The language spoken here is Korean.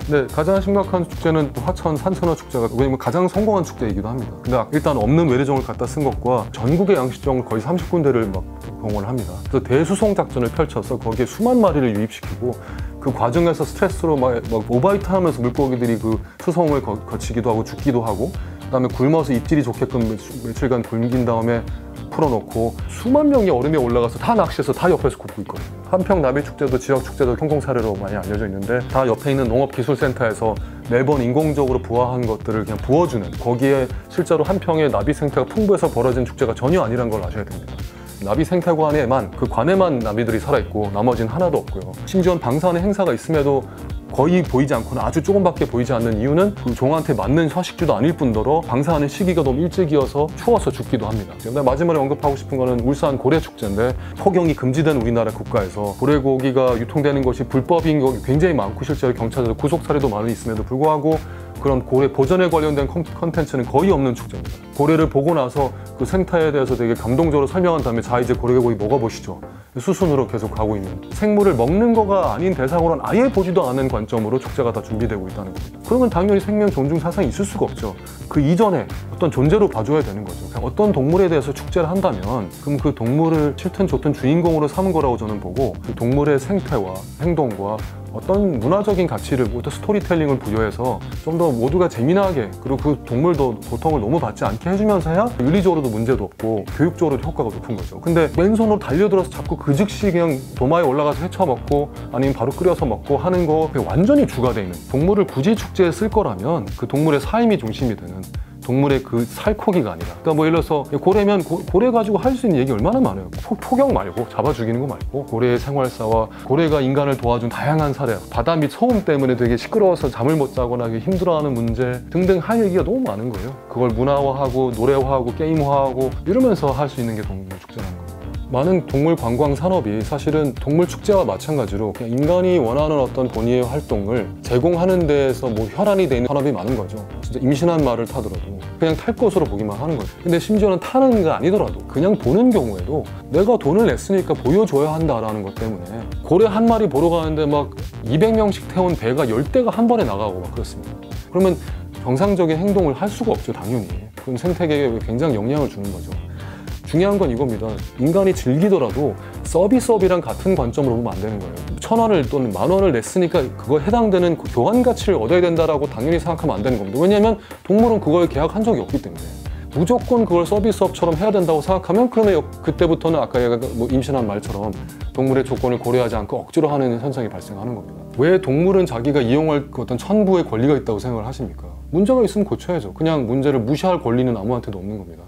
근데 가장 심각한 축제는 화천 산천어 축제가, 왜냐면 가장 성공한 축제이기도 합니다. 근데 일단 없는 외래종을 갖다 쓴 것과 전국의 양식종 거의 30군데를 막 동원을 합니다. 그래서 대수송 작전을 펼쳐서 거기에 수만 마리를 유입시키고 그 과정에서 스트레스로 막 오바이트 하면서 물고기들이 그 수송을 거치기도 하고 죽기도 하고, 그다음에 굶어서 입질이 좋게끔 며칠간 굶긴 다음에 풀어놓고 수만 명이 얼음에 올라가서 다 낚시해서 다 옆에서 굽고 있거든요. 한평나비축제도 지역축제도 형통 사례로 많이 알려져 있는데, 다 옆에 있는 농업기술센터에서 매번 인공적으로 부화한 것들을 그냥 부어주는, 거기에 실제로 한평의 나비 생태가 풍부해서 벌어진 축제가 전혀 아니란 걸 아셔야 됩니다. 나비 생태관에만, 그 관에만 나비들이 살아있고 나머지는 하나도 없고요. 심지어 방사선의 행사가 있음에도 거의 보이지 않거나 아주 조금밖에 보이지 않는 이유는 그 종한테 맞는 서식지도 아닐 뿐더러 방사하는 시기가 너무 일찍이어서 추워서 죽기도 합니다. 마지막에 언급하고 싶은 거는 울산 고래축제인데, 포경이 금지된 우리나라 국가에서 고래고기가 유통되는 것이 불법인 거 굉장히 많고 실제로 경찰에서 구속 사례도 많이 있음에도 불구하고 그런 고래 보전에 관련된 컨텐츠는 거의 없는 축제입니다. 고래를 보고 나서 그 생태에 대해서 되게 감동적으로 설명한 다음에 자 이제 고래고기 먹어보시죠, 수순으로 계속 가고 있는, 생물을 먹는 거가 아닌 대상으로는 아예 보지도 않은 관점으로 축제가 다 준비되고 있다는 겁니다. 그러면 당연히 생명 존중 사상이 있을 수가 없죠. 그 이전에 어떤 존재로 봐줘야 되는 거죠. 그냥 어떤 동물에 대해서 축제를 한다면 그럼 그 동물을 싫든 좋든 주인공으로 삼은 거라고 저는 보고, 그 동물의 생태와 행동과 어떤 문화적인 가치를, 어떤 스토리텔링을 부여해서 좀 더 모두가 재미나게, 그리고 그 동물도 고통을 너무 받지 않게 해주면서 해야 윤리적으로도 문제도 없고 교육적으로도 효과가 높은 거죠. 근데 맨손으로 달려들어서 자꾸 그 즉시 그냥 도마에 올라가서 헤쳐먹고 아니면 바로 끓여서 먹고 하는 거 완전히 주가 돼 있는, 동물을 굳이 축제에 쓸 거라면 그 동물의 삶이 중심이 되는, 동물의 그 살코기가 아니라, 그러니까 뭐 예를 들어서 고래면 고래 가지고 할 수 있는 얘기 얼마나 많아요. 포경 말고, 잡아 죽이는 거 말고, 고래의 생활사와 고래가 인간을 도와준 다양한 사례, 바다 밑 소음 때문에 되게 시끄러워서 잠을 못 자거나 힘들어하는 문제 등등 할 얘기가 너무 많은 거예요. 그걸 문화화하고 노래화하고 게임화하고 이러면서 할 수 있는 게 동물 축제라는 거예요. 많은 동물 관광 산업이 사실은 동물 축제와 마찬가지로 그냥 인간이 원하는 어떤 본의의 활동을 제공하는 데에서 뭐 혈안이 되는 산업이 많은 거죠. 진짜 임신한 말을 타더라도 그냥 탈 것으로 보기만 하는 거죠. 근데 심지어는 타는 게 아니더라도 그냥 보는 경우에도 내가 돈을 냈으니까 보여줘야 한다라는 것 때문에 고래 한 마리 보러 가는데 막 200명씩 태운 배가 10대가 한 번에 나가고 막 그렇습니다. 그러면 정상적인 행동을 할 수가 없죠, 당연히. 그건 생태계에 굉장히 영향을 주는 거죠. 중요한 건 이겁니다. 인간이 즐기더라도 서비스업이랑 같은 관점으로 보면 안 되는 거예요. 1,000원을 또는 10,000원을 냈으니까 그거에 해당되는 교환 가치를 얻어야 된다라고 당연히 생각하면 안 되는 겁니다. 왜냐하면 동물은 그거에 계약한 적이 없기 때문에. 무조건 그걸 서비스업처럼 해야 된다고 생각하면 그러면 그때부터는 아까 얘가 뭐 임신한 말처럼 동물의 조건을 고려하지 않고 억지로 하는 현상이 발생하는 겁니다. 왜 동물은 자기가 이용할 어떤 천부의 권리가 있다고 생각을 하십니까? 문제가 있으면 고쳐야죠. 그냥 문제를 무시할 권리는 아무한테도 없는 겁니다.